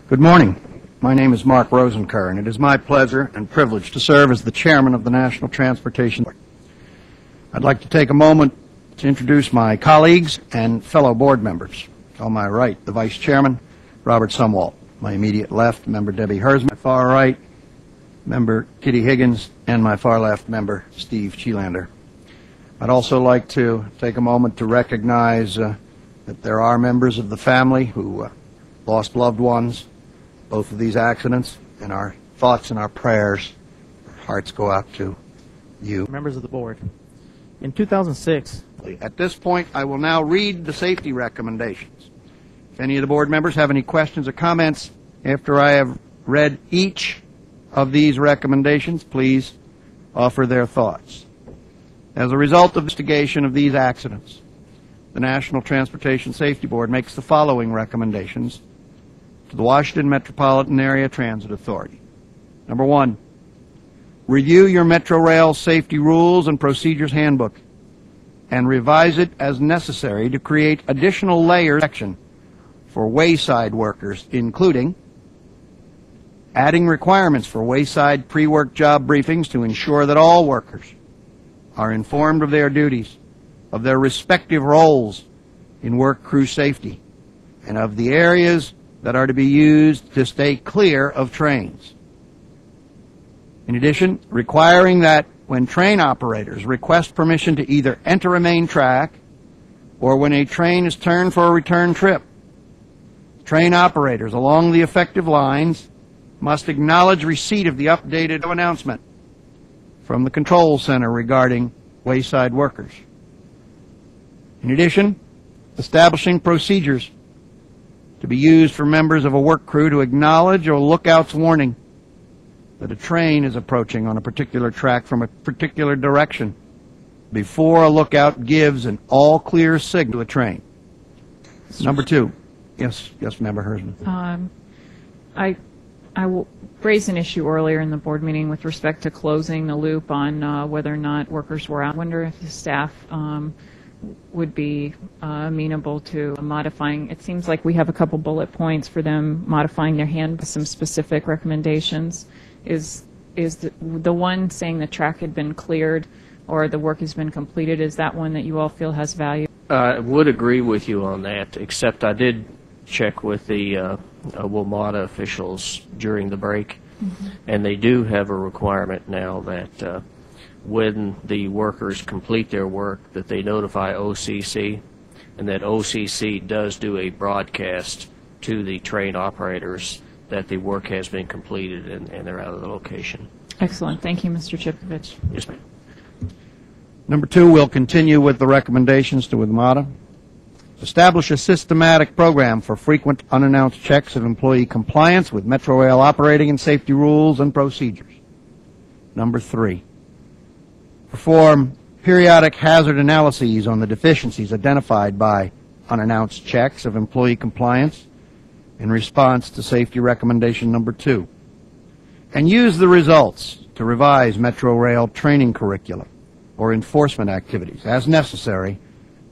Good morning. My name is Mark Rosenker, and it is my pleasure and privilege to serve as the chairman of the National Transportation Board. I'd like to take a moment to introduce my colleagues and fellow board members. On my right, the vice chairman, Robert Sumwalt. My immediate left, member Debbie Hersman. My far right, member Kitty Higgins, and my far left, member Steve Cheelander. I'd also like to take a moment to recognize that there are members of the family who lost loved ones, both of these accidents, and our thoughts and our prayers, our hearts go out to you. Members of the board. In 2006, at this point, I will now read the safety recommendations. If any of the board members have any questions or comments after I have read each of these recommendations, please offer their thoughts. As a result of the investigation of these accidents, the National Transportation Safety Board makes the following recommendations to the Washington Metropolitan Area Transit Authority. Number one, review your Metrorail safety rules and procedures handbook and revise it as necessary to create additional layers of protection for wayside workers, including adding requirements for wayside pre-work job briefings to ensure that all workers are informed of their duties, of their respective roles in work crew safety, and of the areas that are to be used to stay clear of trains. In addition, requiring that when train operators request permission to either enter a main track or when a train is turned for a return trip, train operators along the effective lines must acknowledge receipt of the updated announcement from the control center regarding wayside workers. In addition, establishing procedures to be used for members of a work crew to acknowledge a lookout's warning that a train is approaching on a particular track from a particular direction before a lookout gives an all-clear signal to a train. Number two. Yes, Member Hersman. I will raise an issue earlier in the board meeting with respect to closing the loop on whether or not workers were out. I wonder if the staff would be amenable to modifying. It seems like we have a couple bullet points for them modifying their handbook, some specific recommendations. Is the one saying the track had been cleared or the work has been completed, is that one that you all feel has value? I would agree with you on that, except I did check with the WMATA officials during the break, and they do have a requirement now that when the workers complete their work that they notify OCC, and that OCC does do a broadcast to the train operators that the work has been completed and they're out of the location. Excellent. Thank you, Mr. Chipovich. Yes, ma'am. Number two, we'll continue with the recommendations to WMATA. Establish a systematic program for frequent unannounced checks of employee compliance with Metrorail operating and safety rules and procedures. Number three, perform periodic hazard analyses on the deficiencies identified by unannounced checks of employee compliance in response to safety recommendation number two, and use the results to revise Metrorail training curricula or enforcement activities as necessary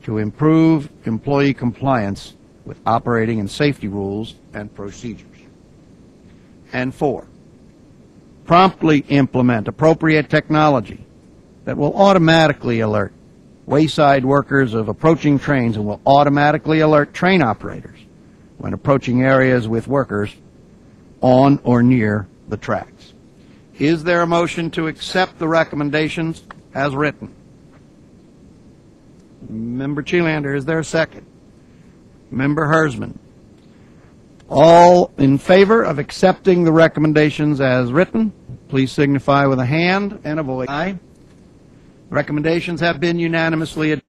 to improve employee compliance with operating and safety rules and procedures. And four, promptly implement appropriate technology that will automatically alert wayside workers of approaching trains and will automatically alert train operators when approaching areas with workers on or near the tracks. Is there a motion to accept the recommendations as written? Member Cheelander, is there a second? Member Hersman. All in favor of accepting the recommendations as written, please signify with a hand and a voice. Aye. Recommendations have been unanimously adopted.